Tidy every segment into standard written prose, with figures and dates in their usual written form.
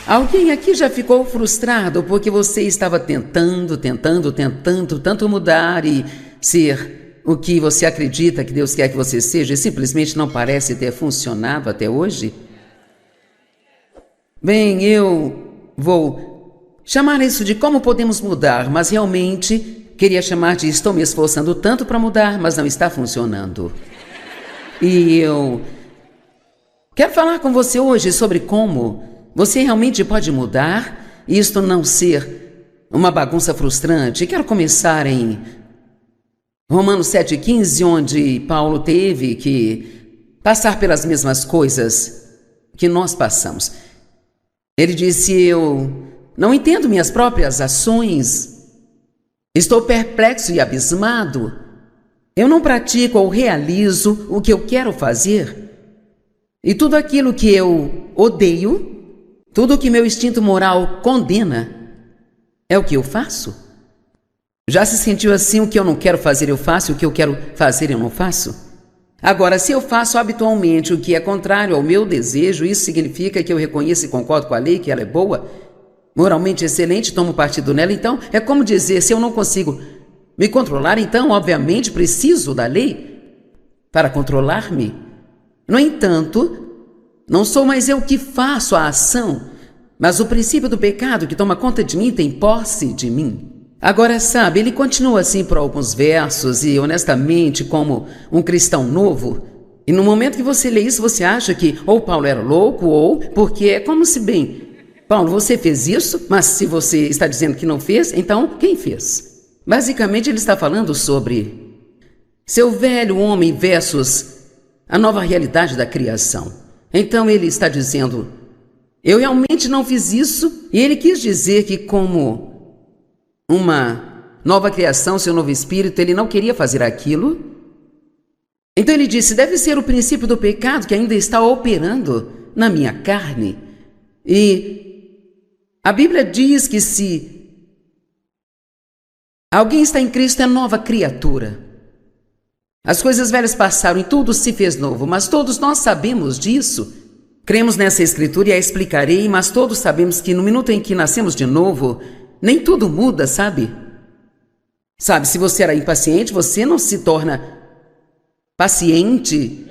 Alguém aqui já ficou frustrado porque você estava tentando tanto mudar e ser o que você acredita que Deus quer que você seja e simplesmente não parece ter funcionado até hoje? Bem, eu vou chamar isso de como podemos mudar, mas realmente queria chamar de estou me esforçando tanto para mudar, mas não está funcionando. E eu quero falar com você hoje sobre como você realmente pode mudar e isto não ser uma bagunça frustrante. Quero começar em Romanos 7,15, onde Paulo teve que passar pelas mesmas coisas que nós passamos. Ele disse: eu não entendo minhas próprias ações, estou perplexo e abismado, eu não pratico ou realizo o que eu quero fazer, e tudo aquilo que eu odeio, tudo o que meu instinto moral condena, é o que eu faço. Já se sentiu assim? O que eu não quero fazer eu faço, o que eu quero fazer eu não faço? Agora, se eu faço habitualmente o que é contrário ao meu desejo, isso significa que eu reconheço e concordo com a lei, que ela é boa, moralmente excelente, tomo partido nela. Então, é como dizer, se eu não consigo me controlar, então, obviamente, preciso da lei para controlar-me. No entanto, não sou mais eu que faço a ação, mas o princípio do pecado que toma conta de mim tem posse de mim. Agora, sabe, ele continua assim por alguns versos e, honestamente, como um cristão novo, e no momento que você lê isso, você acha que ou Paulo era louco ou porque é como se, bem, Paulo, você fez isso, mas se você está dizendo que não fez, então quem fez? Basicamente, ele está falando sobre seu velho homem versus a nova realidade da criação. Então, ele está dizendo, eu realmente não fiz isso, e ele quis dizer que como uma nova criação, seu novo espírito, ele não queria fazer aquilo. Então ele disse, deve ser o princípio do pecado que ainda está operando na minha carne. E a Bíblia diz que se alguém está em Cristo é nova criatura. As coisas velhas passaram e tudo se fez novo, mas todos nós sabemos disso. Cremos nessa escritura e a explicarei, mas todos sabemos que no minuto em que nascemos de novo, nem tudo muda, sabe? Sabe, se você era impaciente, você não se torna paciente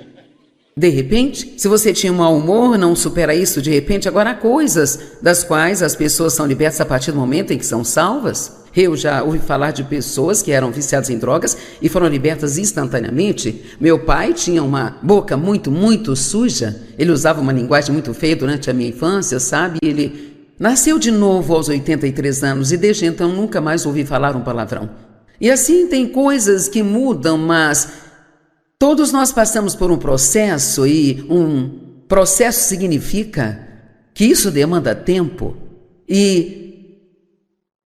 de repente. Se você tinha um mau humor, não supera isso de repente. Agora, há coisas das quais as pessoas são libertas a partir do momento em que são salvas. Eu já ouvi falar de pessoas que eram viciadas em drogas e foram libertas instantaneamente. Meu pai tinha uma boca muito suja. Ele usava uma linguagem muito feia durante a minha infância, sabe? Ele nasceu de novo aos 83 anos e desde então nunca mais ouvi falar um palavrão. E assim tem coisas que mudam, mas todos nós passamos por um processo e um processo significa que isso demanda tempo e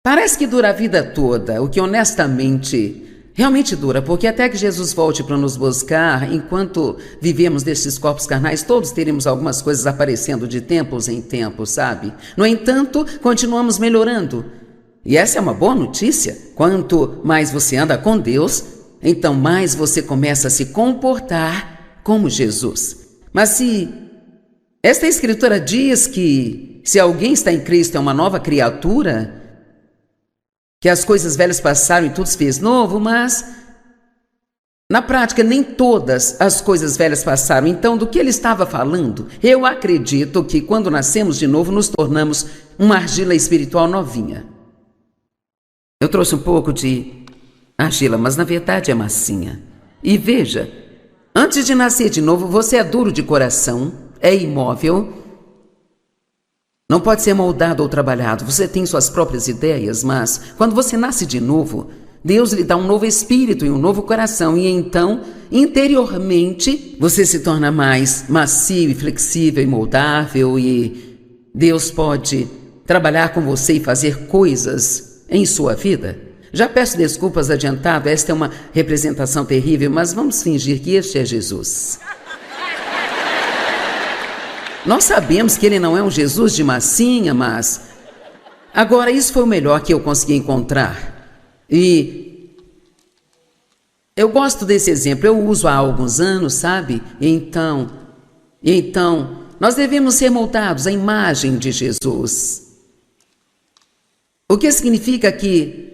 parece que dura a vida toda, o que honestamente realmente dura, porque até que Jesus volte para nos buscar, enquanto vivemos desses corpos carnais, todos teremos algumas coisas aparecendo de tempos em tempos, sabe? No entanto, continuamos melhorando. E essa é uma boa notícia. Quanto mais você anda com Deus, então mais você começa a se comportar como Jesus. Mas se esta escritura diz que se alguém está em Cristo é uma nova criatura, que as coisas velhas passaram e tudo se fez novo, mas na prática nem todas as coisas velhas passaram. Então, do que ele estava falando? Eu acredito que quando nascemos de novo nos tornamos uma argila espiritual novinha. Eu trouxe um pouco de argila, mas na verdade é massinha. E veja, antes de nascer de novo, você é duro de coração, é imóvel, não pode ser moldado ou trabalhado. Você tem suas próprias ideias, mas quando você nasce de novo, Deus lhe dá um novo espírito e um novo coração. E então, interiormente, você se torna mais macio e flexível e moldável. E Deus pode trabalhar com você e fazer coisas em sua vida. Já peço desculpas adiantado, esta é uma representação terrível, mas vamos fingir que este é Jesus. Nós sabemos que ele não é um Jesus de massinha, mas agora isso foi o melhor que eu consegui encontrar. E eu gosto desse exemplo, eu uso há alguns anos, sabe? Então, nós devemos ser moldados à imagem de Jesus. O que significa que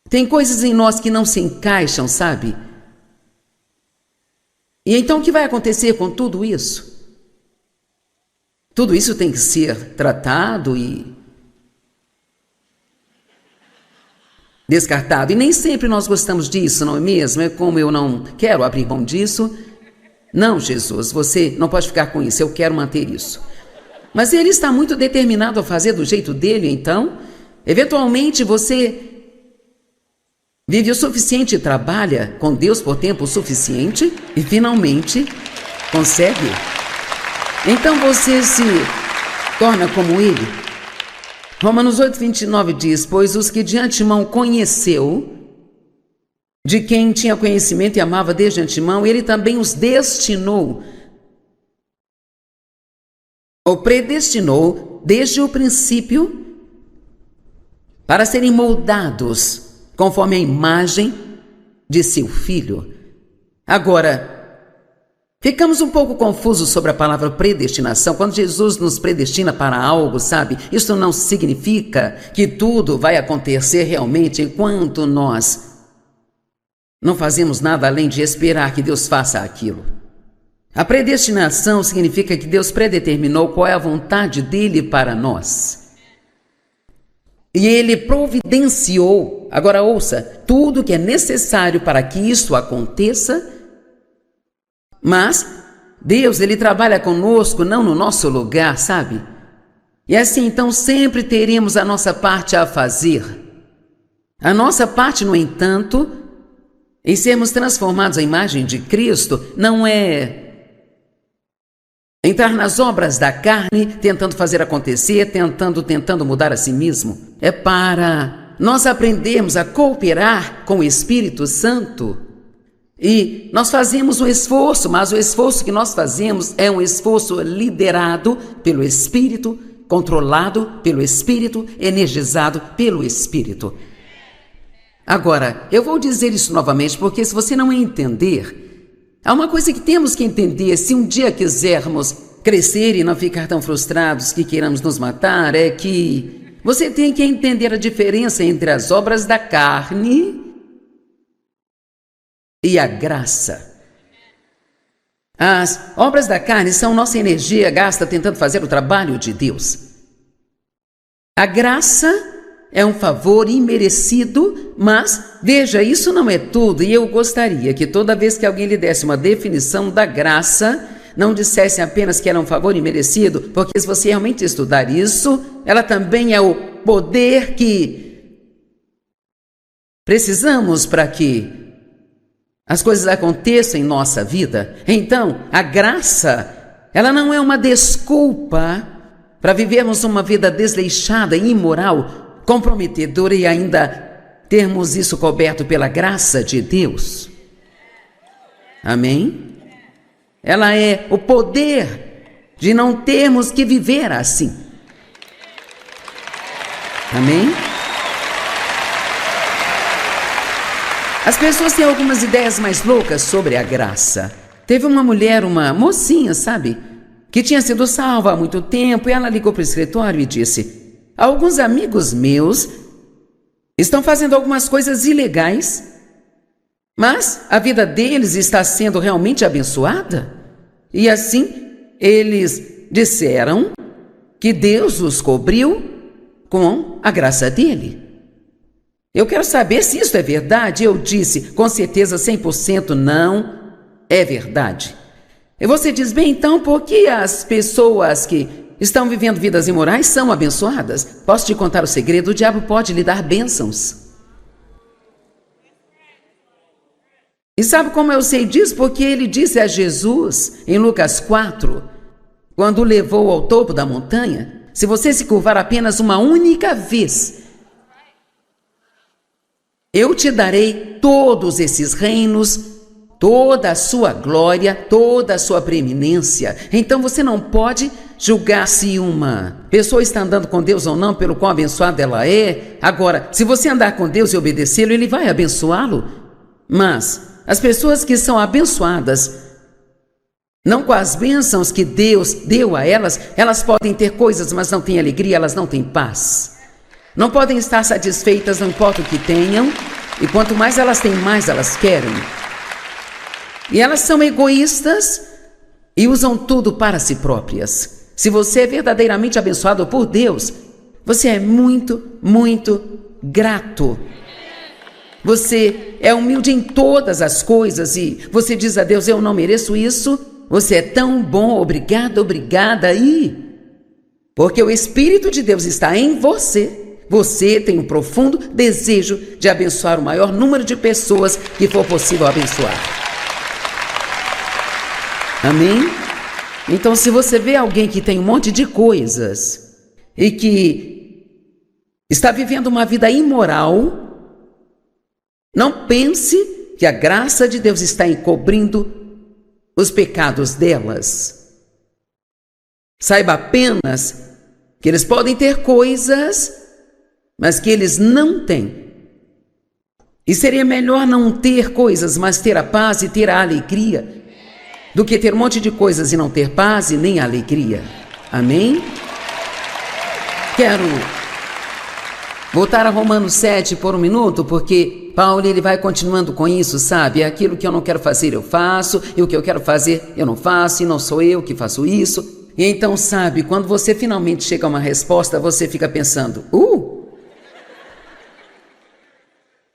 tem coisas em nós que não se encaixam, sabe? E então o que vai acontecer com tudo isso? Tudo isso tem que ser tratado e descartado. E nem sempre nós gostamos disso, não é mesmo? É como eu não quero abrir mão disso. Não, Jesus, você não pode ficar com isso, eu quero manter isso. Mas ele está muito determinado a fazer do jeito dele, então, eventualmente você vive o suficiente e trabalha com Deus por tempo suficiente e finalmente consegue. Então você se torna como ele. Romanos 8:29 diz: pois os que de antemão conheceu, de quem tinha conhecimento e amava desde antemão, ele também os destinou, ou predestinou desde o princípio para serem moldados conforme a imagem de seu Filho. Agora, ficamos um pouco confusos sobre a palavra predestinação. Quando Jesus nos predestina para algo, sabe? Isso não significa que tudo vai acontecer realmente enquanto nós não fazemos nada além de esperar que Deus faça aquilo. A predestinação significa que Deus predeterminou qual é a vontade dele para nós. E ele providenciou, agora ouça, tudo que é necessário para que isso aconteça. Mas Deus, ele trabalha conosco, não no nosso lugar, sabe? E assim, então, sempre teremos a nossa parte a fazer. A nossa parte, no entanto, em sermos transformados à imagem de Cristo, não é entrar nas obras da carne, tentando fazer acontecer, tentando mudar a si mesmo. É para nós aprendermos a cooperar com o Espírito Santo. E nós fazemos um esforço, mas o esforço que nós fazemos é um esforço liderado pelo Espírito, controlado pelo Espírito, energizado pelo Espírito. Agora, eu vou dizer isso novamente, porque se você não entender, há uma coisa que temos que entender, se um dia quisermos crescer e não ficar tão frustrados que queiramos nos matar, é que você tem que entender a diferença entre as obras da carne e a graça. As obras da carne são nossa energia gasta tentando fazer o trabalho de Deus. A graça é um favor imerecido, mas, veja, isso não é tudo, e eu gostaria que toda vez que alguém lhe desse uma definição da graça, não dissesse apenas que era um favor imerecido, porque se você realmente estudar isso, ela também é o poder que precisamos para que as coisas aconteçam em nossa vida. Então, a graça, ela não é uma desculpa para vivermos uma vida desleixada e imoral, comprometedora e ainda termos isso coberto pela graça de Deus. Amém? Ela é o poder de não termos que viver assim. Amém? As pessoas têm algumas ideias mais loucas sobre a graça. Teve uma mulher, uma mocinha, sabe, que tinha sido salva há muito tempo, e ela ligou para o escritório e disse: alguns amigos meus estão fazendo algumas coisas ilegais, mas a vida deles está sendo realmente abençoada. E assim, eles disseram que Deus os cobriu com a graça dele. Eu quero saber se isso é verdade. Eu disse, com certeza 100% não é verdade. E você diz, bem, então, por que as pessoas que estão vivendo vidas imorais são abençoadas? Posso te contar o segredo? O diabo pode lhe dar bênçãos. E sabe como eu sei disso? Porque ele disse a Jesus, em Lucas 4, quando o levou ao topo da montanha: se você se curvar apenas uma única vez, eu te darei todos esses reinos, toda a sua glória, toda a sua preeminência. Então você não pode julgar se uma pessoa está andando com Deus ou não, pelo quão abençoada ela é. Agora, se você andar com Deus e obedecê-lo, ele vai abençoá-lo. Mas as pessoas que são abençoadas não com as bênçãos que Deus deu a elas. Elas podem ter coisas, mas não têm alegria, elas não têm paz. Não podem estar satisfeitas, não importa o que tenham, e quanto mais elas têm, mais elas querem. E elas são egoístas e usam tudo para si próprias. Se você é verdadeiramente abençoado por Deus, você é muito, muito grato. Você é humilde em todas as coisas e você diz a Deus: eu não mereço isso, você é tão bom, obrigado, obrigada. Porque o Espírito de Deus está em você, você tem um profundo desejo de abençoar o maior número de pessoas que for possível abençoar. Amém? Então, se você vê alguém que tem um monte de coisas e que está vivendo uma vida imoral, não pense que a graça de Deus está encobrindo os pecados delas. Saiba apenas que eles podem ter coisas, mas que eles não têm. E seria melhor não ter coisas, mas ter a paz e ter a alegria, do que ter um monte de coisas e não ter paz e nem alegria. Amém? Quero voltar a Romanos 7 por um minuto, porque Paulo ele vai continuando com isso, sabe? Aquilo que eu não quero fazer eu faço, e o que eu quero fazer eu não faço, e não sou eu que faço isso. E então, sabe, quando você finalmente chega a uma resposta, você fica pensando,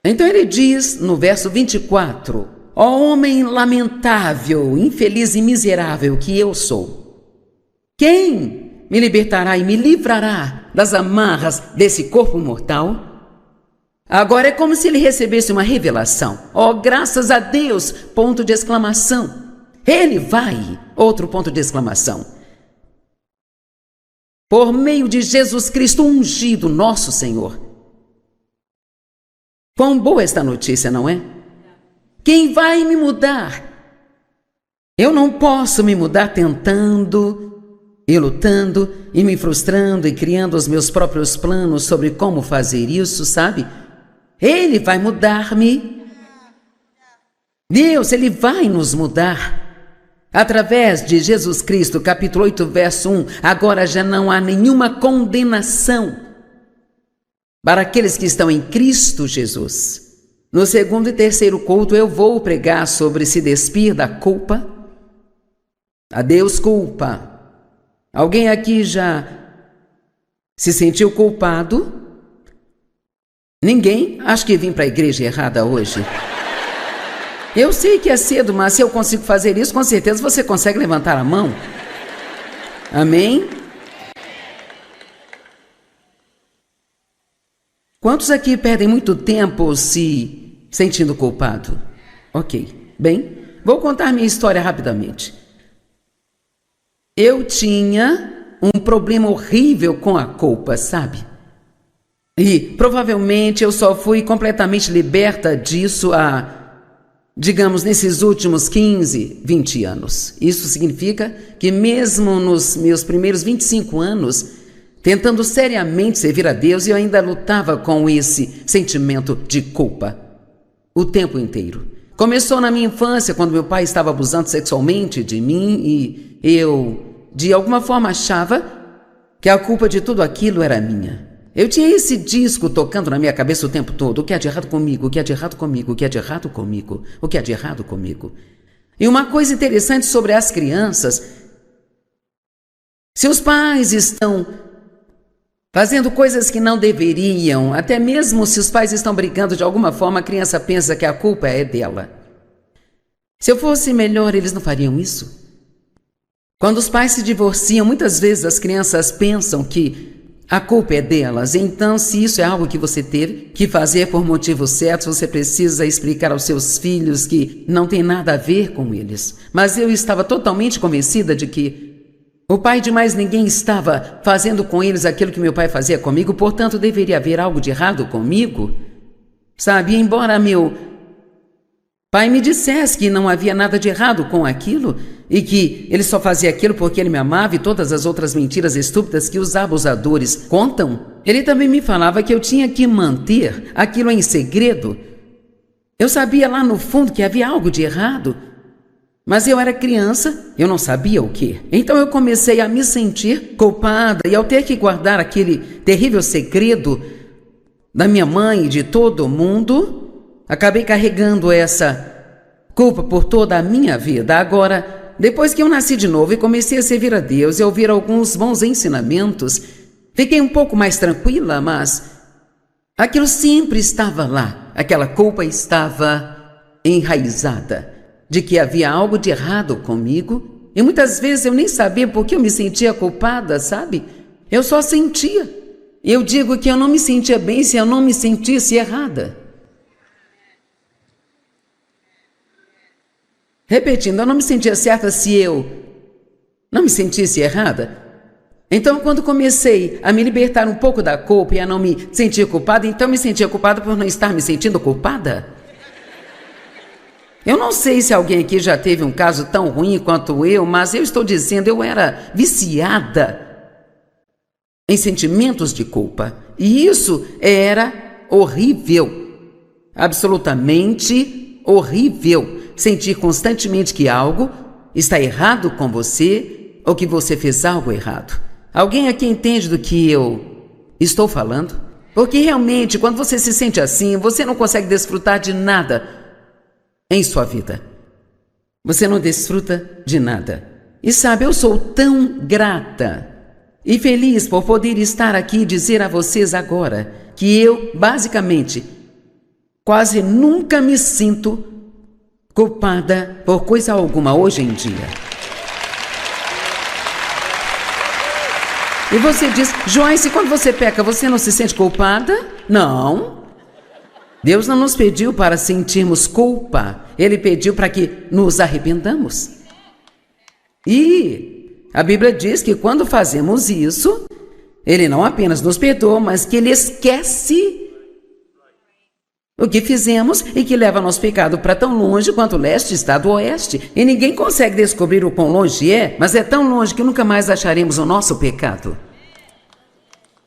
Então ele diz no verso 24, ó homem lamentável, infeliz e miserável que eu sou, quem me libertará e me livrará das amarras desse corpo mortal? Agora é como se ele recebesse uma revelação. Ó, graças a Deus, ponto de exclamação. Ele vai, outro ponto de exclamação. Por meio de Jesus Cristo ungido, nosso Senhor. Quão boa esta notícia, não é? Quem vai me mudar? Eu não posso me mudar tentando e lutando e me frustrando e criando os meus próprios planos sobre como fazer isso, sabe? Ele vai mudar-me. Deus, Ele vai nos mudar. Através de Jesus Cristo, capítulo 8, verso 1, agora já não há nenhuma condenação para aqueles que estão em Cristo Jesus. No segundo e terceiro culto eu vou pregar sobre se despir da culpa. Adeus culpa. Alguém aqui já se sentiu culpado? Ninguém? Acho que vim para a igreja errada hoje. Eu sei que é cedo, mas se eu consigo fazer isso, com certeza você consegue levantar a mão. Amém? Quantos aqui perdem muito tempo se sentindo culpado? Ok. Bem, vou contar minha história rapidamente. Eu tinha um problema horrível com a culpa, sabe? E provavelmente eu só fui completamente liberta disso digamos, nesses últimos 15, 20 anos. Isso significa que mesmo nos meus primeiros 25 anos, tentando seriamente servir a Deus, eu ainda lutava com esse sentimento de culpa o tempo inteiro. Começou na minha infância, quando meu pai estava abusando sexualmente de mim e eu, de alguma forma, achava que a culpa de tudo aquilo era minha. Eu tinha esse disco tocando na minha cabeça o tempo todo. O que há de errado comigo? O que há de errado comigo? O que há de errado comigo? O que há de errado comigo? E uma coisa interessante sobre as crianças, se os pais estão fazendo coisas que não deveriam, até mesmo se os pais estão brigando de alguma forma, a criança pensa que a culpa é dela. Se eu fosse melhor, eles não fariam isso? Quando os pais se divorciam, muitas vezes as crianças pensam que a culpa é delas. Então, se isso é algo que você teve que fazer por motivos certos, você precisa explicar aos seus filhos que não tem nada a ver com eles. Mas eu estava totalmente convencida de que o pai de mais ninguém estava fazendo com eles aquilo que meu pai fazia comigo, portanto, deveria haver algo de errado comigo. Sabe, embora meu pai me dissesse que não havia nada de errado com aquilo e que ele só fazia aquilo porque ele me amava e todas as outras mentiras estúpidas que os abusadores contam, ele também me falava que eu tinha que manter aquilo em segredo. Eu sabia lá no fundo que havia algo de errado. Mas eu era criança, eu não sabia o que. Então eu comecei a me sentir culpada e ao ter que guardar aquele terrível segredo da minha mãe e de todo mundo, acabei carregando essa culpa por toda a minha vida. Agora, depois que eu nasci de novo e comecei a servir a Deus e a ouvir alguns bons ensinamentos, fiquei um pouco mais tranquila, mas aquilo sempre estava lá. Aquela culpa estava enraizada de que havia algo de errado comigo. E muitas vezes eu nem sabia por que eu me sentia culpada, sabe? Eu só sentia. Eu digo que eu não me sentia bem se eu não me sentisse errada. Repetindo, eu não me sentia certa se eu não me sentisse errada. Então, quando comecei a me libertar um pouco da culpa e a não me sentir culpada, então me sentia culpada por não estar me sentindo culpada. Eu não sei se alguém aqui já teve um caso tão ruim quanto eu, mas eu estou dizendo, eu era viciada em sentimentos de culpa. E isso era horrível. Absolutamente horrível. Sentir constantemente que algo está errado com você ou que você fez algo errado. Alguém aqui entende do que eu estou falando? Porque realmente, quando você se sente assim, você não consegue desfrutar de nada em sua vida. Você não desfruta de nada. E sabe, eu sou tão grata e feliz por poder estar aqui e dizer a vocês agora que eu, basicamente, quase nunca me sinto culpada por coisa alguma hoje em dia. E você diz, Joyce, quando você peca, você não se sente culpada? Não. Deus não nos pediu para sentirmos culpa. Ele pediu para que nos arrependamos. E a Bíblia diz que quando fazemos isso, Ele não apenas nos perdoa, mas que Ele esquece o que fizemos e que leva nosso pecado para tão longe quanto o leste está do oeste. E ninguém consegue descobrir o quão longe é, mas é tão longe que nunca mais acharemos o nosso pecado.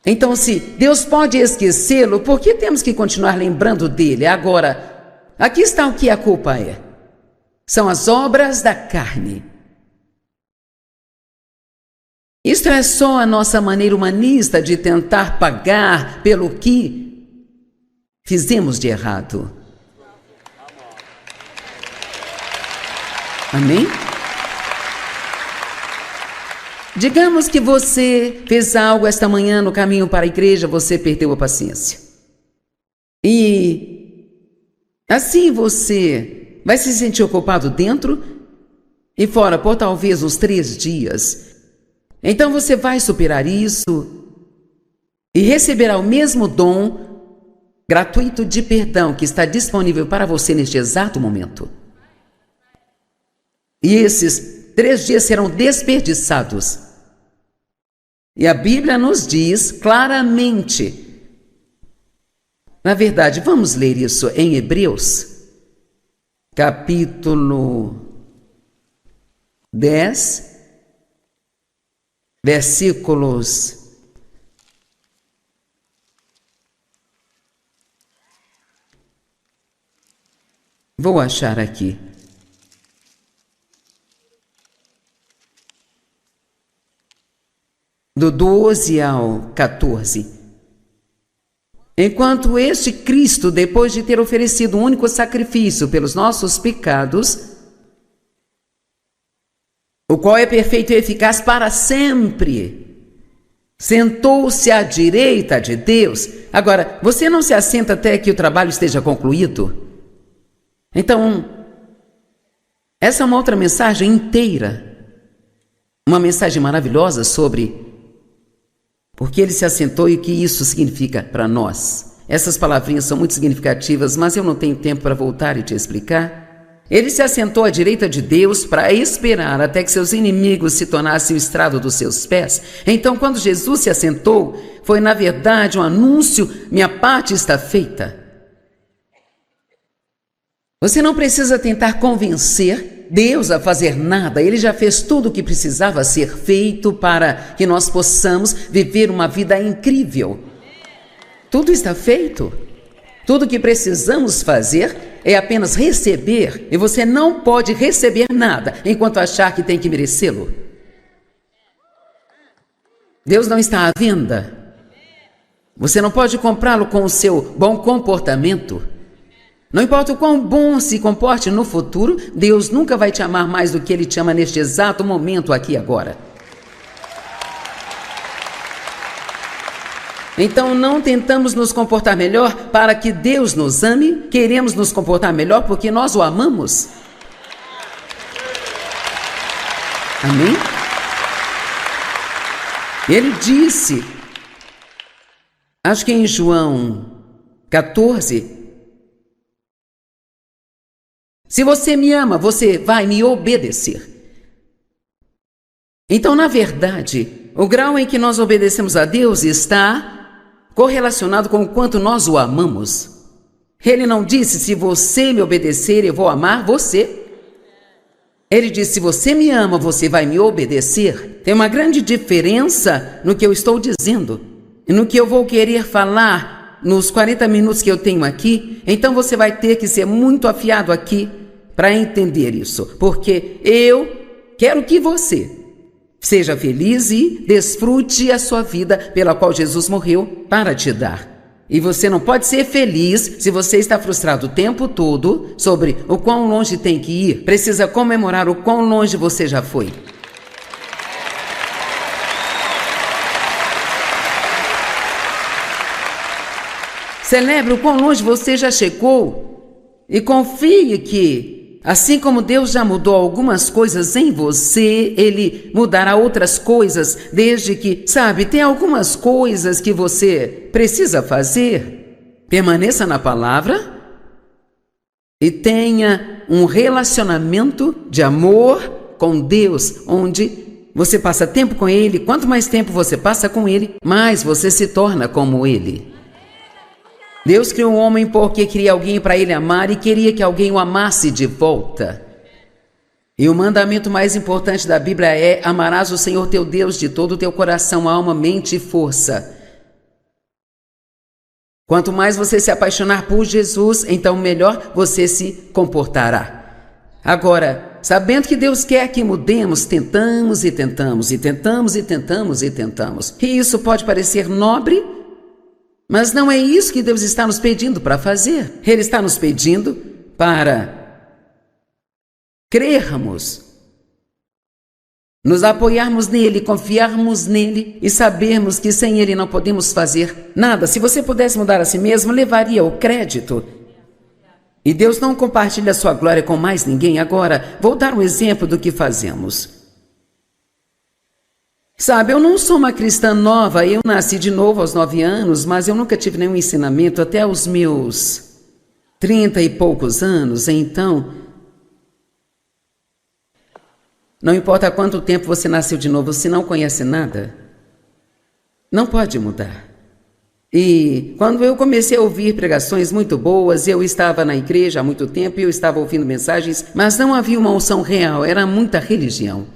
Então, se Deus pode esquecê-lo, por que temos que continuar lembrando dele? Agora, aqui está o que a culpa é. São as obras da carne. Isto é só a nossa maneira humanista de tentar pagar pelo que fizemos de errado. Amém? Digamos que você fez algo esta manhã no caminho para a igreja, você perdeu a paciência. E assim você vai se sentir culpado dentro e fora por talvez uns 3 dias. Então você vai superar isso e receberá o mesmo dom gratuito de perdão que está disponível para você neste exato momento. E esses 3 dias serão desperdiçados. E a Bíblia nos diz claramente. Na verdade, vamos ler isso em Hebreus, capítulo 10, versículos 'Vou achar aqui. Do 12 ao 14. Enquanto este Cristo, depois de ter oferecido um único sacrifício pelos nossos pecados, o qual é perfeito e eficaz para sempre, sentou-se à direita de Deus. Agora, você não se assenta até que o trabalho esteja concluído? Então, essa é uma outra mensagem inteira, uma mensagem maravilhosa sobre porque ele se assentou e o que isso significa para nós. Essas palavrinhas são muito significativas, mas eu não tenho tempo para voltar e te explicar. Ele se assentou à direita de Deus para esperar até que seus inimigos se tornassem o estrado dos seus pés. Então, quando Jesus se assentou, foi na verdade um anúncio: minha parte está feita. Você não precisa tentar convencer Deus a fazer nada. Ele já fez tudo o que precisava ser feito para que nós possamos viver uma vida incrível. Tudo está feito. Tudo o que precisamos fazer é apenas receber, e você não pode receber nada enquanto achar que tem que merecê-lo. Deus não está à venda. Você não pode comprá-lo com o seu bom comportamento. Não importa o quão bom se comporte no futuro, Deus nunca vai te amar mais do que Ele te ama neste exato momento, aqui e agora. Então não tentamos nos comportar melhor para que Deus nos ame, queremos nos comportar melhor porque nós o amamos. Amém? Ele disse, acho que em João 14, se você me ama, você vai me obedecer. Então, na verdade, o grau em que nós obedecemos a Deus está correlacionado com o quanto nós o amamos. Ele não disse, se você me obedecer, eu vou amar você. Ele disse, se você me ama, você vai me obedecer. Tem uma grande diferença no que eu estou dizendo e no que eu vou querer falar nos 40 minutos que eu tenho aqui. Então você vai ter que ser muito afiado aqui para entender isso, porque eu quero que você seja feliz e desfrute a sua vida pela qual Jesus morreu para te dar. E você não pode ser feliz se você está frustrado o tempo todo sobre o quão longe tem que ir. Precisa comemorar o quão longe você já foi. Celebre o quão longe você já chegou e confie que, assim como Deus já mudou algumas coisas em você, Ele mudará outras coisas, desde que, sabe, tem algumas coisas que você precisa fazer. Permaneça na palavra e tenha um relacionamento de amor com Deus, onde você passa tempo com Ele. Quanto mais tempo você passa com Ele, mais você se torna como Ele. Deus criou um homem porque queria alguém para Ele amar e queria que alguém o amasse de volta. E o mandamento mais importante da Bíblia é: amarás o Senhor teu Deus de todo o teu coração, alma, mente e força. Quanto mais você se apaixonar por Jesus, então melhor você se comportará. Agora, sabendo que Deus quer que mudemos, tentamos e tentamos e tentamos e tentamos e tentamos. E isso pode parecer nobre, mas não é isso que Deus está nos pedindo para fazer. Ele está nos pedindo para crermos, nos apoiarmos nele, confiarmos nele e sabermos que sem ele não podemos fazer nada. Se você pudesse mudar a si mesmo, levaria o crédito. E Deus não compartilha a sua glória com mais ninguém. Agora, vou dar um exemplo do que fazemos. Sabe, eu não sou uma cristã nova, eu nasci de novo aos 9 anos, mas eu nunca tive nenhum ensinamento até os meus 30 e poucos anos, então, não importa quanto tempo você nasceu de novo, se não conhece nada, não pode mudar. E quando eu comecei a ouvir pregações muito boas, eu estava na igreja há muito tempo e eu estava ouvindo mensagens, mas não havia uma unção real, era muita religião.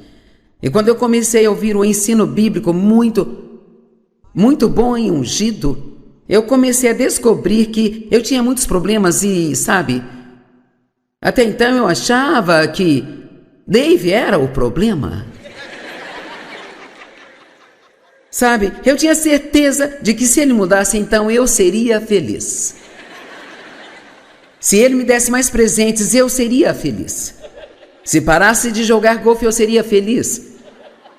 E quando eu comecei a ouvir o ensino bíblico muito bom e ungido, eu comecei a descobrir que eu tinha muitos problemas e, sabe, até então eu achava que Dave era o problema. Sabe, eu tinha certeza de que se ele mudasse, então eu seria feliz. Se ele me desse mais presentes, eu seria feliz. Se parasse de jogar golfe, eu seria feliz.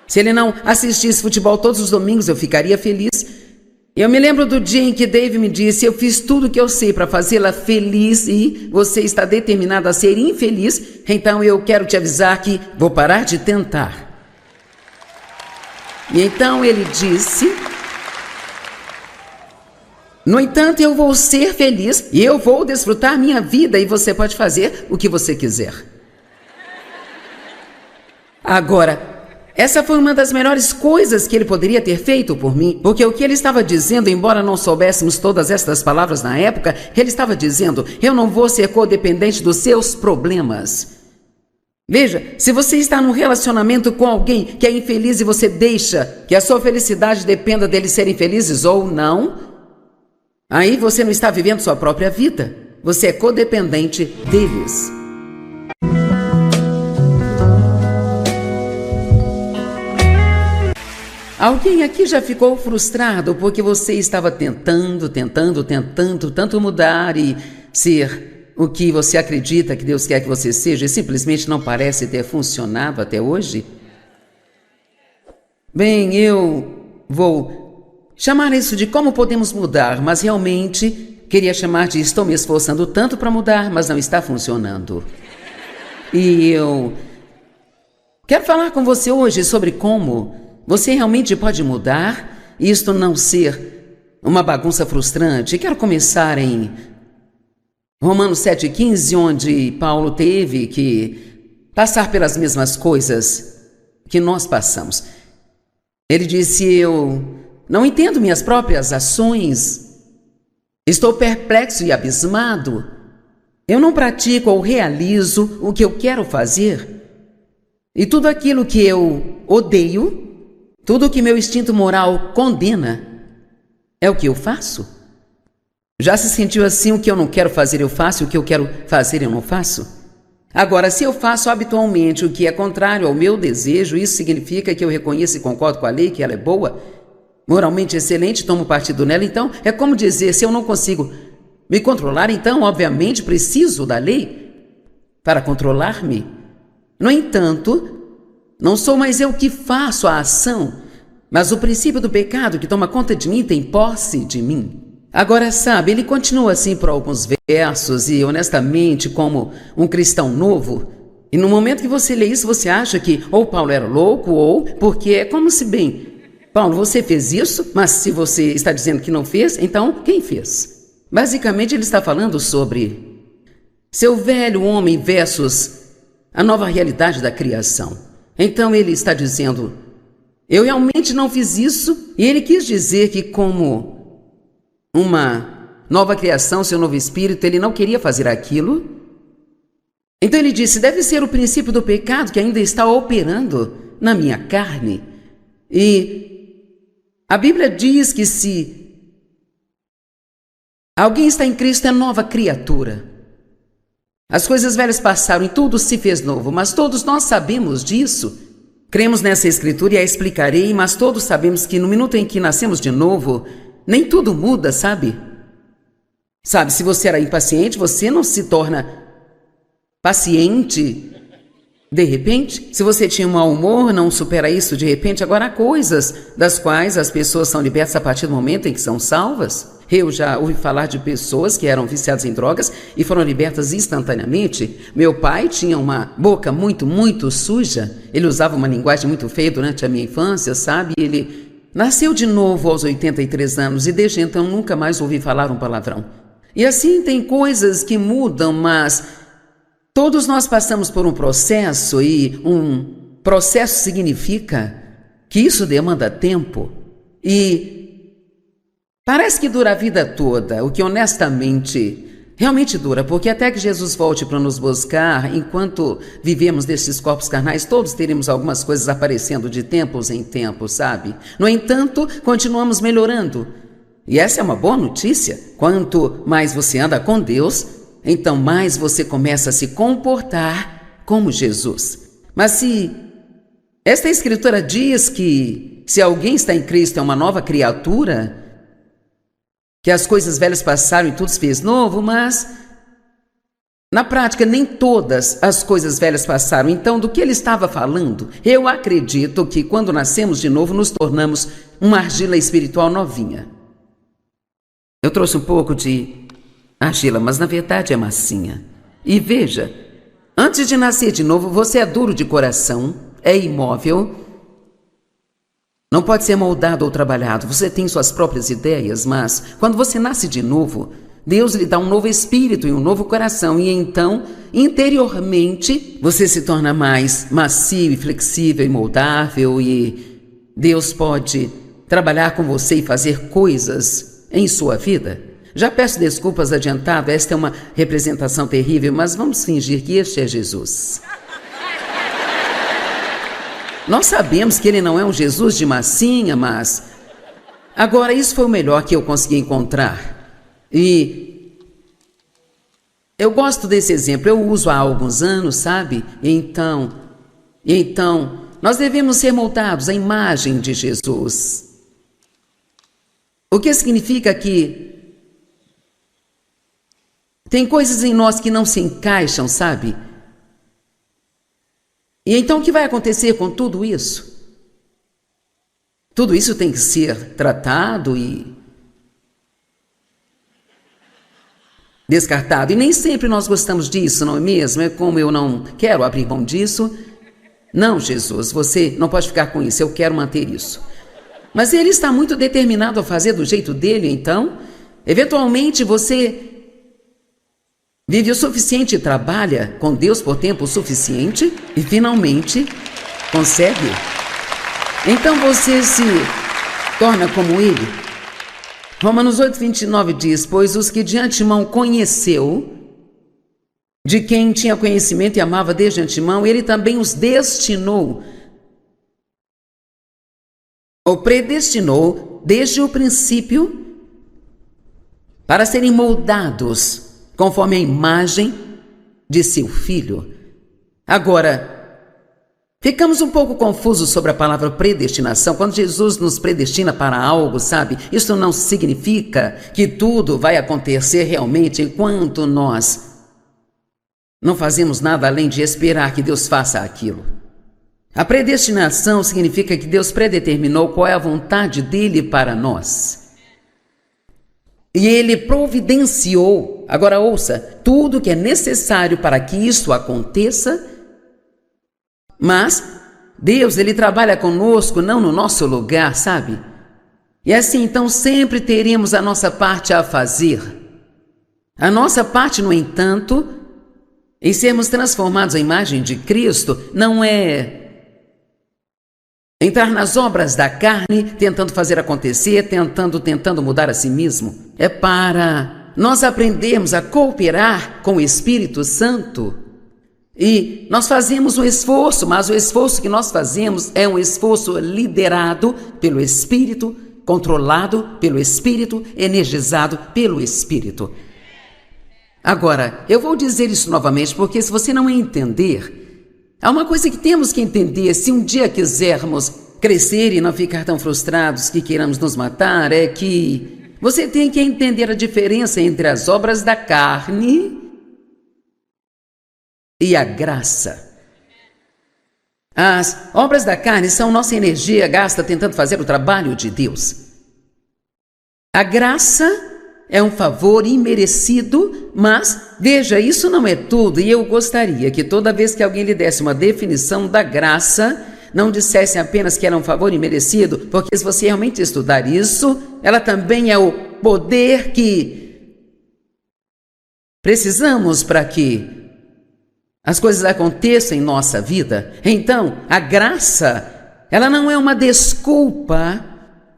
Se ele não assistisse futebol todos os domingos, eu ficaria feliz. Eu me lembro do dia em que Dave me disse: eu fiz tudo o que eu sei para fazê-la feliz e você está determinado a ser infeliz, então eu quero te avisar que vou parar de tentar. E então ele disse: no entanto, eu vou ser feliz e eu vou desfrutar minha vida e você pode fazer o que você quiser. Agora, essa foi uma das melhores coisas que ele poderia ter feito por mim, porque o que ele estava dizendo, embora não soubéssemos todas estas palavras na época, ele estava dizendo: eu não vou ser codependente dos seus problemas. Veja, se você está num relacionamento com alguém que é infeliz e você deixa que a sua felicidade dependa deles serem felizes ou não, aí você não está vivendo sua própria vida. você é codependente deles. Alguém aqui já ficou frustrado porque você estava tentando tanto mudar e ser o que você acredita que Deus quer que você seja e simplesmente não parece ter funcionado até hoje? Bem, eu vou chamar isso de como podemos mudar, mas realmente queria chamar de estou me esforçando tanto para mudar, mas não está funcionando. E eu quero falar com você hoje sobre como você realmente pode mudar e isto não ser uma bagunça frustrante. Quero começar em Romanos 7,15, onde Paulo teve que passar pelas mesmas coisas que nós passamos. Ele disse: eu não entendo minhas próprias ações, estou perplexo e abismado, eu não pratico ou realizo o que eu quero fazer, e tudo aquilo que eu odeio, tudo que meu instinto moral condena, é o que eu faço? Já se sentiu assim? O que eu não quero fazer eu faço, o que eu quero fazer eu não faço? Agora, se eu faço habitualmente o que é contrário ao meu desejo, isso significa que eu reconheço e concordo com a lei, que ela é boa, moralmente excelente, tomo partido nela. Então, é como dizer, se eu não consigo me controlar, então, obviamente, preciso da lei para controlar-me. No entanto, não sou mais eu que faço a ação, mas o princípio do pecado que toma conta de mim tem posse de mim. Agora, sabe, ele continua assim por alguns versos e, honestamente, como um cristão novo, e no momento que você lê isso, você acha que ou Paulo era louco ou porque é como se, bem, Paulo, você fez isso, mas se você está dizendo que não fez, então quem fez? Basicamente, ele está falando sobre seu velho homem versus a nova realidade da criação. Então ele está dizendo, eu realmente não fiz isso, e ele quis dizer que como uma nova criação, seu novo espírito, ele não queria fazer aquilo. Então ele disse, deve ser o princípio do pecado que ainda está operando na minha carne. E a Bíblia diz que se alguém está em Cristo é nova criatura. As coisas velhas passaram e tudo se fez novo, mas todos nós sabemos disso. Cremos nessa escritura e a explicarei, mas todos sabemos que no minuto em que nascemos de novo, nem tudo muda, sabe? Sabe, se você era impaciente, você não se torna paciente de repente. Se você tinha um mau humor, não supera isso de repente. Agora há coisas das quais as pessoas são libertas a partir do momento em que são salvas. Eu já ouvi falar de pessoas que eram viciadas em drogas e foram libertas instantaneamente. Meu pai tinha uma boca muito suja. Ele usava uma linguagem muito feia durante a minha infância, sabe? Ele nasceu de novo aos 83 anos e desde então nunca mais ouvi falar um palavrão. E assim tem coisas que mudam, mas todos nós passamos por um processo e um processo significa que isso demanda tempo e parece que dura a vida toda, o que honestamente realmente dura, porque até que Jesus volte para nos buscar, enquanto vivemos desses corpos carnais, todos teremos algumas coisas aparecendo de tempos em tempos, sabe? No entanto, continuamos melhorando. E essa é uma boa notícia. Quanto mais você anda com Deus, então mais você começa a se comportar como Jesus. Mas se esta escritura diz que se alguém está em Cristo é uma nova criatura, que as coisas velhas passaram e tudo se fez novo, mas na prática nem todas as coisas velhas passaram. Então, do que ele estava falando? Eu acredito que quando nascemos de novo nos tornamos uma argila espiritual novinha. Eu trouxe um pouco de argila, mas na verdade é massinha. E veja, antes de nascer de novo, você é duro de coração, é imóvel, não pode ser moldado ou trabalhado. Você tem suas próprias ideias, mas quando você nasce de novo, Deus lhe dá um novo espírito e um novo coração. E então, interiormente, você se torna mais macio e flexível e moldável. E Deus pode trabalhar com você e fazer coisas em sua vida. Já peço desculpas adiantado, esta é uma representação terrível, mas vamos fingir que este é Jesus. Nós sabemos que ele não é um Jesus de massinha, mas agora isso foi o melhor que eu consegui encontrar. E Eu gosto desse exemplo, eu uso há alguns anos, sabe? Então, nós devemos ser moldados à imagem de Jesus. O que significa que tem coisas em nós que não se encaixam, sabe? E então o que vai acontecer com tudo isso? Tudo isso tem que ser tratado e descartado. E nem sempre nós gostamos disso, não é mesmo? É como eu não quero abrir mão disso. Não, Jesus, você não pode ficar com isso, eu quero manter isso. Mas ele está muito determinado a fazer do jeito dele, então, eventualmente você vive o suficiente e trabalha com Deus por tempo suficiente e finalmente consegue. Então você se torna como ele. Romanos 8:29 diz: pois os que de antemão conheceu, de quem tinha conhecimento e amava desde antemão, ele também os destinou, ou predestinou desde o princípio para serem moldados conforme a imagem de seu Filho. Agora, ficamos um pouco confusos sobre a palavra predestinação. Quando Jesus nos predestina para algo, sabe? Isso não significa que tudo vai acontecer realmente enquanto nós não fazemos nada além de esperar que Deus faça aquilo. A predestinação significa que Deus predeterminou qual é a vontade dele para nós. E ele providenciou, agora ouça, tudo que é necessário para que isso aconteça. Mas Deus, ele trabalha conosco, não no nosso lugar, sabe? E assim, então, sempre teremos a nossa parte a fazer. A nossa parte, no entanto, em sermos transformados à imagem de Cristo, não é entrar nas obras da carne, tentando fazer acontecer, tentando mudar a si mesmo. É para nós aprendermos a cooperar com o Espírito Santo. E nós fazemos um esforço, mas o esforço que nós fazemos é um esforço liderado pelo Espírito, controlado pelo Espírito, energizado pelo Espírito. Agora, eu vou dizer isso novamente, porque se você não entender, há uma coisa que temos que entender: se um dia quisermos crescer e não ficar tão frustrados que queiramos nos matar, é que você tem que entender a diferença entre as obras da carne e a graça. As obras da carne são nossa energia gasta tentando fazer o trabalho de Deus. A graça é um favor imerecido, mas veja, isso não é tudo. E eu gostaria que toda vez que alguém lhe desse uma definição da graça, não dissesse apenas que era um favor imerecido, porque se você realmente estudar isso, ela também é o poder que precisamos para que as coisas aconteçam em nossa vida. Então, a graça, ela não é uma desculpa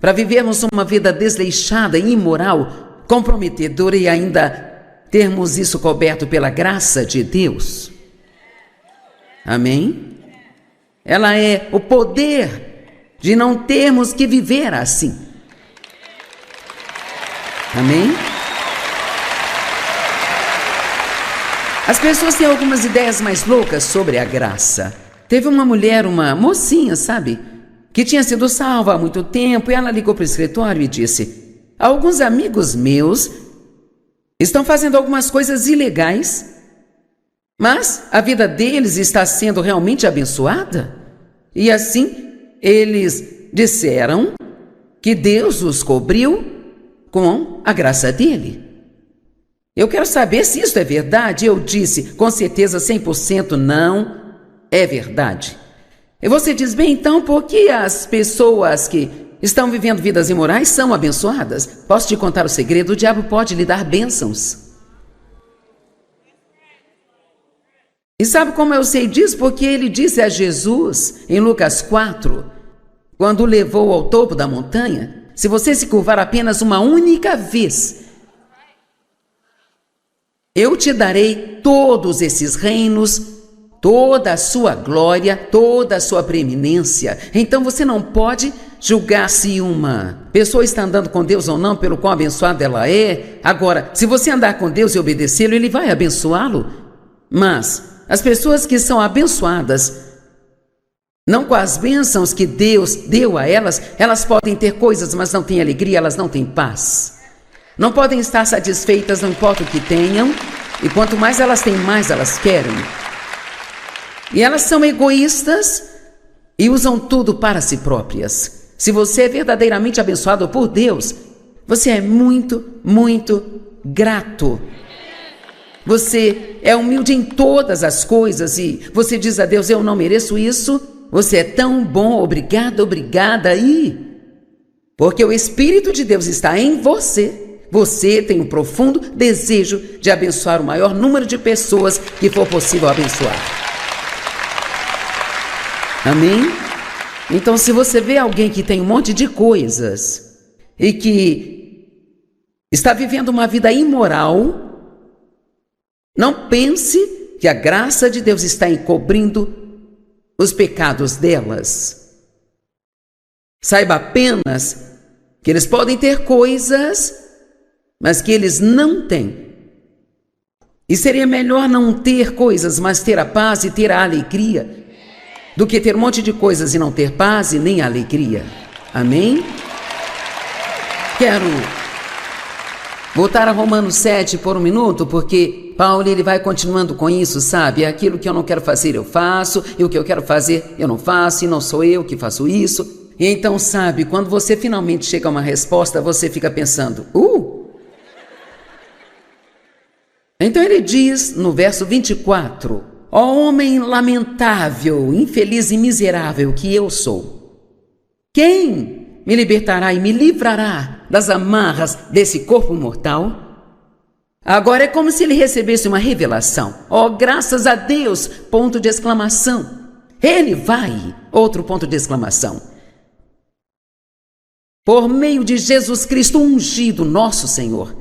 para vivermos uma vida desleixada e imoral, comprometedora e ainda termos isso coberto pela graça de Deus. Amém? Ela é o poder de não termos que viver assim. Amém? As pessoas têm algumas ideias mais loucas sobre a graça. Teve uma mulher, uma mocinha, sabe, que tinha sido salva há muito tempo, e ela ligou para o escritório e disse: alguns amigos meus estão fazendo algumas coisas ilegais, mas a vida deles está sendo realmente abençoada. E assim, eles disseram que Deus os cobriu com a graça dele. Eu quero saber se isso é verdade. Eu disse, com certeza 100% não é verdade. E você diz: bem, então por que as pessoas que estão vivendo vidas imorais são abençoadas? Posso te contar o segredo: o diabo pode lhe dar bênçãos. E sabe como eu sei disso? Porque ele disse a Jesus, em Lucas 4, quando o levou ao topo da montanha: se você se curvar apenas uma única vez, eu te darei todos esses reinos, toda a sua glória, toda a sua preeminência. Então você não pode julgar se uma pessoa está andando com Deus ou não, pelo qual abençoada ela é. Agora, se você andar com Deus e obedecê-lo, Ele vai abençoá-lo. Mas as pessoas que são abençoadas, não com as bênçãos que Deus deu a elas, elas podem ter coisas, mas não têm alegria, elas não têm paz. Não podem estar satisfeitas, não importa o que tenham, e quanto mais elas têm, mais elas querem. E elas são egoístas e usam tudo para si próprias. Se você é verdadeiramente abençoado por Deus, você é muito, muito grato. Você é humilde em todas as coisas e você diz a Deus, eu não mereço isso. Você é tão bom, obrigado, obrigada. E porque o Espírito de Deus está em você, você tem um profundo desejo de abençoar o maior número de pessoas que for possível abençoar. Amém? Então, se você vê alguém que tem um monte de coisas e que está vivendo uma vida imoral, não pense que a graça de Deus está encobrindo os pecados delas. Saiba apenas que eles podem ter coisas, mas que eles não têm. E seria melhor não ter coisas, mas ter a paz e ter a alegria, do que ter um monte de coisas e não ter paz e nem alegria. Amém? Quero voltar a Romanos 7 por um minuto, porque Paulo ele vai continuando com isso, sabe? Aquilo que eu não quero fazer eu faço, e o que eu quero fazer eu não faço, e não sou eu que faço isso. E então, sabe, quando você finalmente chega a uma resposta, você fica pensando, Então ele diz no verso 24, ó homem lamentável, infeliz e miserável que eu sou, quem me libertará e me livrará das amarras desse corpo mortal? Agora é como se ele recebesse uma revelação. Oh, graças a Deus! Ponto de exclamação. Ele vai! Outro ponto de exclamação. Por meio de Jesus Cristo ungido, nosso Senhor.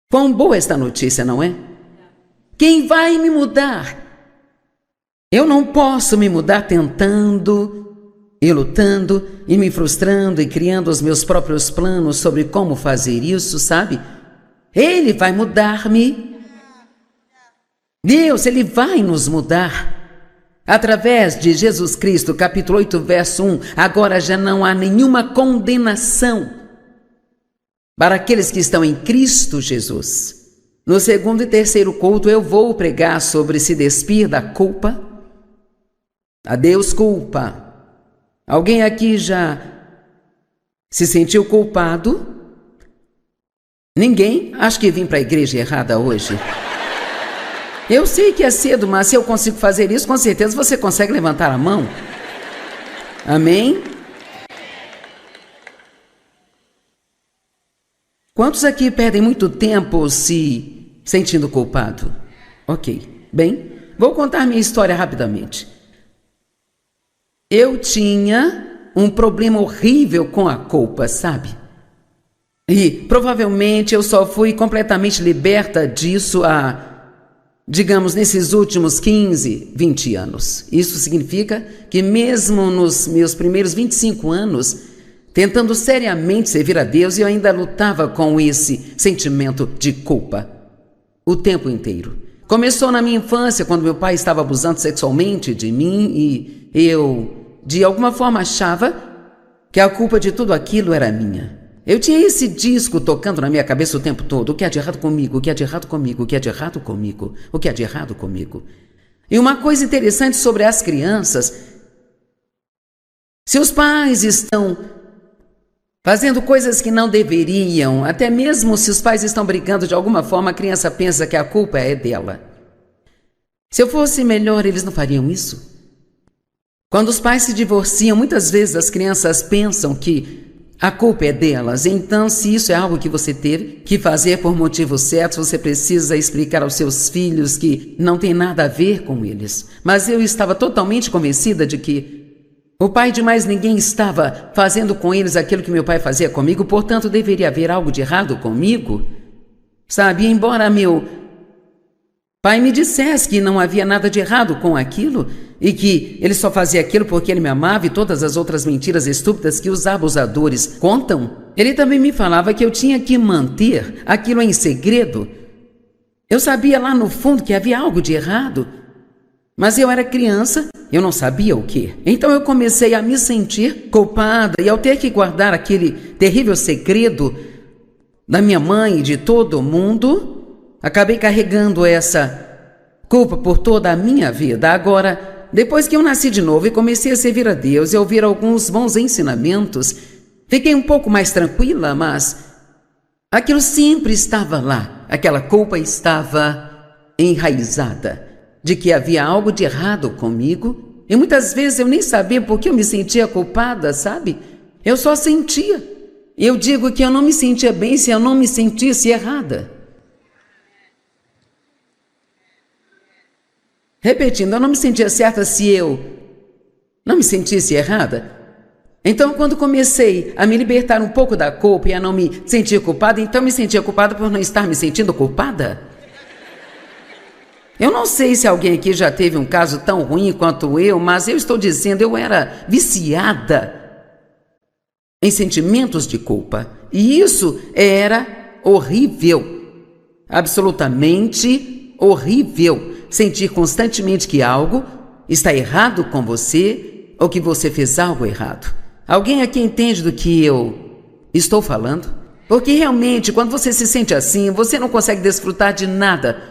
Quão boa esta notícia, não é? Quem vai me mudar? Eu não posso me mudar tentando e lutando e me frustrando e criando os meus próprios planos sobre como fazer isso, sabe? Ele vai mudar-me. Deus, Ele vai nos mudar. Através de Jesus Cristo, capítulo 8, verso 1, agora já não há nenhuma condenação para aqueles que estão em Cristo Jesus. No segundo e terceiro culto eu vou pregar sobre se despir da culpa. Adeus culpa. Alguém aqui já se sentiu culpado? Ninguém? Acho que vim para a igreja errada hoje. Eu sei que é cedo, mas se eu consigo fazer isso, com certeza você consegue levantar a mão. Amém? Quantos aqui perdem muito tempo se sentindo culpado? Ok. Bem, vou contar minha história rapidamente. Eu tinha um problema horrível com a culpa, sabe? E provavelmente eu só fui completamente liberta disso digamos, nesses últimos 15, 20 anos. Isso significa que mesmo nos meus primeiros 25 anos, tentando seriamente servir a Deus, eu ainda lutava com esse sentimento de culpa o tempo inteiro. Começou na minha infância, quando meu pai estava abusando sexualmente de mim e eu, de alguma forma, achava que a culpa de tudo aquilo era minha. Eu tinha esse disco tocando na minha cabeça o tempo todo. O que há de errado comigo? O que há de errado comigo? O que há de errado comigo? O que há de errado comigo? E uma coisa interessante sobre as crianças, se os pais estão fazendo coisas que não deveriam, até mesmo se os pais estão brigando de alguma forma, a criança pensa que a culpa é dela. Se eu fosse melhor, eles não fariam isso? Quando os pais se divorciam, muitas vezes as crianças pensam que a culpa é delas. Então, se isso é algo que você teve que fazer por motivos certos, você precisa explicar aos seus filhos que não tem nada a ver com eles. Mas eu estava totalmente convencida de que o pai de mais ninguém estava fazendo com eles aquilo que meu pai fazia comigo, portanto, deveria haver algo de errado comigo. Sabe, embora meu pai me dissesse que não havia nada de errado com aquilo e que ele só fazia aquilo porque ele me amava e todas as outras mentiras estúpidas que os abusadores contam, ele também me falava que eu tinha que manter aquilo em segredo. Eu sabia lá no fundo que havia algo de errado, mas eu era criança, eu não sabia o que. Então eu comecei a me sentir culpada e ao ter que guardar aquele terrível segredo da minha mãe e de todo mundo, acabei carregando essa culpa por toda a minha vida. Agora, depois que eu nasci de novo e comecei a servir a Deus e a ouvir alguns bons ensinamentos, fiquei um pouco mais tranquila, mas aquilo sempre estava lá. Aquela culpa estava enraizada de que havia algo de errado comigo. E muitas vezes eu nem sabia por que eu me sentia culpada, sabe? Eu só sentia. Eu digo que eu não me sentia bem se eu não me sentisse errada. Repetindo, eu não me sentia certa se eu não me sentisse errada. Então, quando comecei a me libertar um pouco da culpa e a não me sentir culpada, então me sentia culpada por não estar me sentindo culpada. Eu não sei se alguém aqui já teve um caso tão ruim quanto eu, mas eu estou dizendo, eu era viciada em sentimentos de culpa. E isso era horrível, absolutamente horrível. Sentir constantemente que algo está errado com você ou que você fez algo errado. Alguém aqui entende do que eu estou falando? Porque realmente, quando você se sente assim, você não consegue desfrutar de nada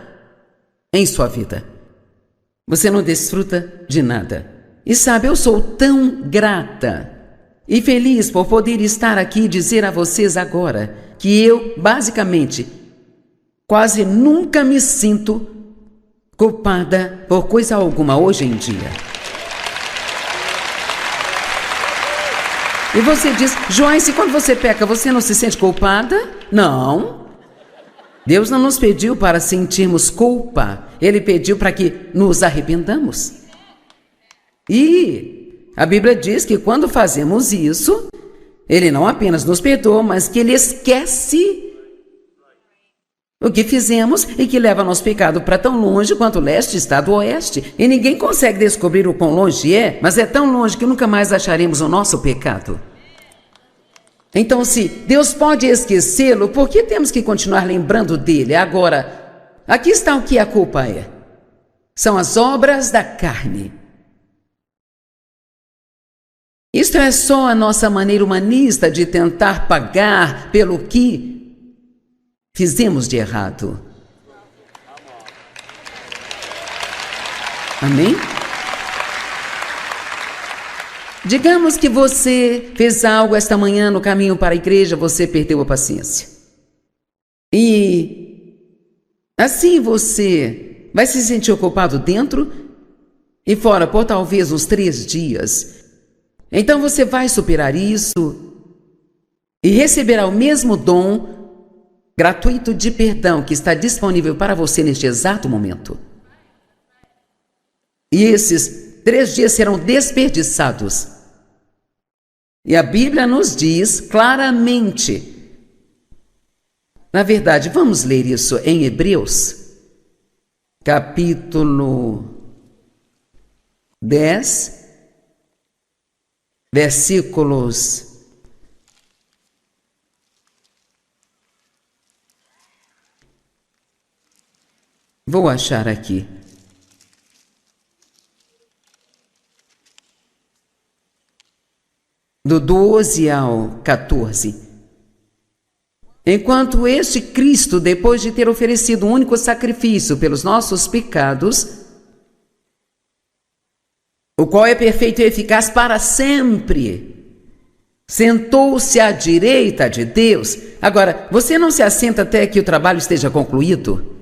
em sua vida. Você não desfruta de nada. E sabe, eu sou tão grata e feliz por poder estar aqui e dizer a vocês agora que eu, basicamente, quase nunca me sinto culpada por coisa alguma hoje em dia. E você diz, Joyce, quando você peca, você não se sente culpada? Não. Deus não nos pediu para sentirmos culpa. Ele pediu para que nos arrependamos. E a Bíblia diz que quando fazemos isso, Ele não apenas nos perdoa, mas que Ele esquece o que fizemos e que leva nosso pecado para tão longe quanto o leste está do oeste. E ninguém consegue descobrir o quão longe é, mas é tão longe que nunca mais acharemos o nosso pecado. Então, se Deus pode esquecê-lo, por que temos que continuar lembrando dele? Agora, aqui está o que a culpa é. São as obras da carne. Isto é só a nossa maneira humanista de tentar pagar pelo que fizemos de errado. Amém? Digamos que você fez algo esta manhã no caminho para a igreja, você perdeu a paciência. E assim você vai se sentir culpado dentro e fora por talvez uns 3 dias. Então você vai superar isso e receberá o mesmo dom gratuito de perdão que está disponível para você neste exato momento. E esses 3 dias serão desperdiçados. E a Bíblia nos diz claramente. Na verdade, vamos ler isso em Hebreus, capítulo 10, versículos 'Vou achar aqui. Do 12 ao 14. Enquanto este Cristo, depois de ter oferecido um único sacrifício pelos nossos pecados, o qual é perfeito e eficaz para sempre, sentou-se à direita de Deus. Agora, você não se assenta até que o trabalho esteja concluído?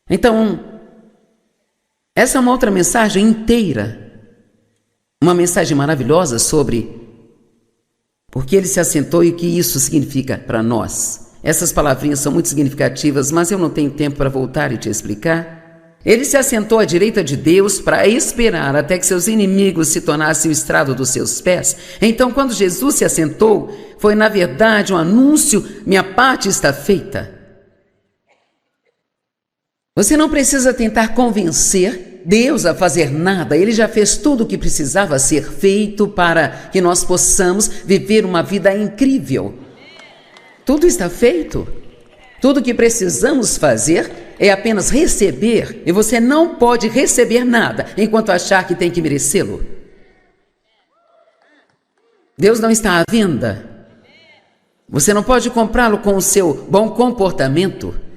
Então, essa é uma outra mensagem inteira. Uma mensagem maravilhosa sobre porque ele se assentou e o que isso significa para nós. Essas palavrinhas são muito significativas, mas eu não tenho tempo para voltar e te explicar. Ele se assentou à direita de Deus para esperar até que seus inimigos se tornassem o estrado dos seus pés. Então, quando Jesus se assentou, foi na verdade um anúncio: minha parte está feita. Você não precisa tentar convencer Deus a fazer nada. Ele já fez tudo o que precisava ser feito para que nós possamos viver uma vida incrível. Tudo está feito. Tudo o que precisamos fazer é apenas receber. E você não pode receber nada enquanto achar que tem que merecê-lo. Deus não está à venda. Você não pode comprá-lo com o seu bom comportamento.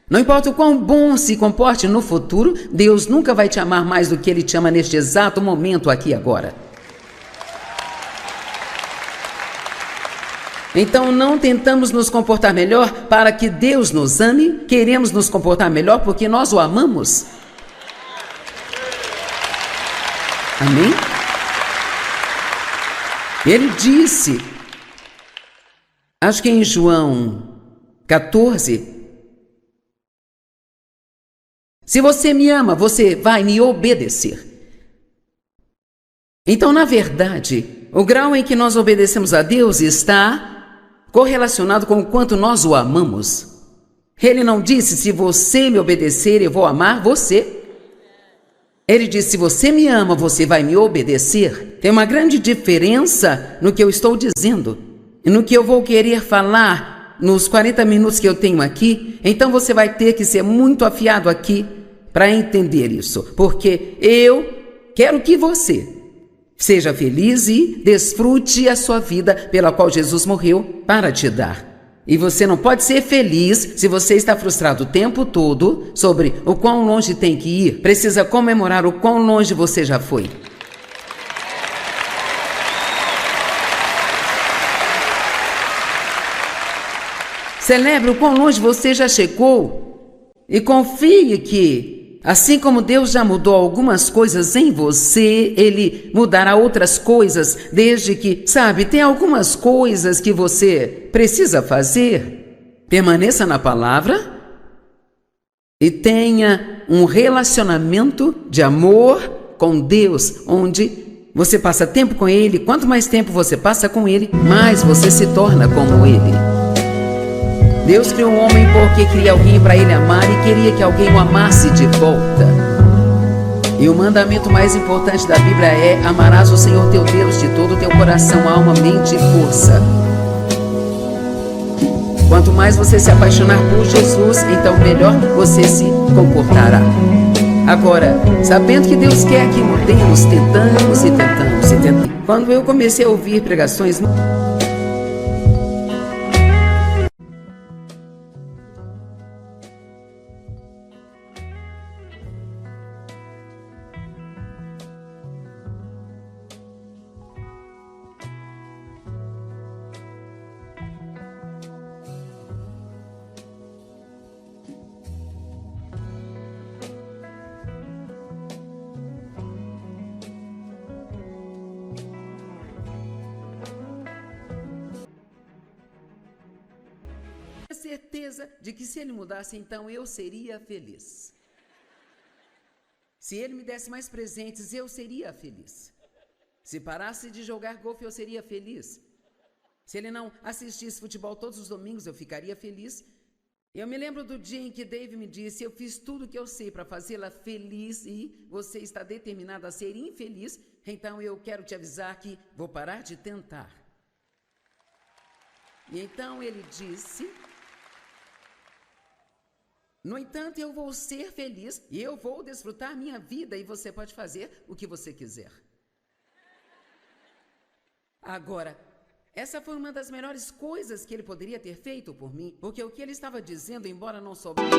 Não importa o quão bom se comporte no futuro, Deus nunca vai te amar mais do que Ele te ama neste exato momento, aqui e agora. Então não tentamos nos comportar melhor para que Deus nos ame, queremos nos comportar melhor porque nós o amamos. Amém? Ele disse, acho que em João 14, se você me ama, você vai me obedecer. Então, na verdade, o grau em que nós obedecemos a Deus está correlacionado com o quanto nós o amamos. Ele não disse, se você me obedecer, eu vou amar você. Ele disse, se você me ama, você vai me obedecer. Tem uma grande diferença no que eu estou dizendo e no que eu vou querer falar nos 40 minutos que eu tenho aqui. Então você vai ter que ser muito afiado aqui para entender isso, porque eu quero que você seja feliz e desfrute a sua vida pela qual Jesus morreu para te dar. E você não pode ser feliz se você está frustrado o tempo todo sobre o quão longe tem que ir. Precisa comemorar o quão longe você já foi. Celebre o quão longe você já chegou e confie que, assim como Deus já mudou algumas coisas em você, Ele mudará outras coisas, desde que, sabe, tem algumas coisas que você precisa fazer. Permaneça na palavra e tenha um relacionamento de amor com Deus, onde você passa tempo com Ele. Quanto mais tempo você passa com Ele, mais você se torna como Ele. Deus criou um homem porque queria alguém para Ele amar e queria que alguém o amasse de volta. E o mandamento mais importante da Bíblia é: amarás o Senhor teu Deus de todo o teu coração, alma, mente e força. Quanto mais você se apaixonar por Jesus, então melhor você se comportará. Agora, sabendo que Deus quer que mudemos, tentamos e tentamos e tentamos. Quando eu comecei a ouvir pregações... certeza de que se ele mudasse, então eu seria feliz. Se ele me desse mais presentes, eu seria feliz. Se parasse de jogar golfe, eu seria feliz. Se ele não assistisse futebol todos os domingos, eu ficaria feliz. Eu me lembro do dia em que Dave me disse: eu fiz tudo o que eu sei para fazê-la feliz e você está determinado a ser infeliz, então eu quero te avisar que vou parar de tentar. E então ele disse: no entanto, eu vou ser feliz e eu vou desfrutar minha vida e você pode fazer o que você quiser. Agora, essa foi uma das melhores coisas que ele poderia ter feito por mim, porque o que ele estava dizendo, embora não soubesse...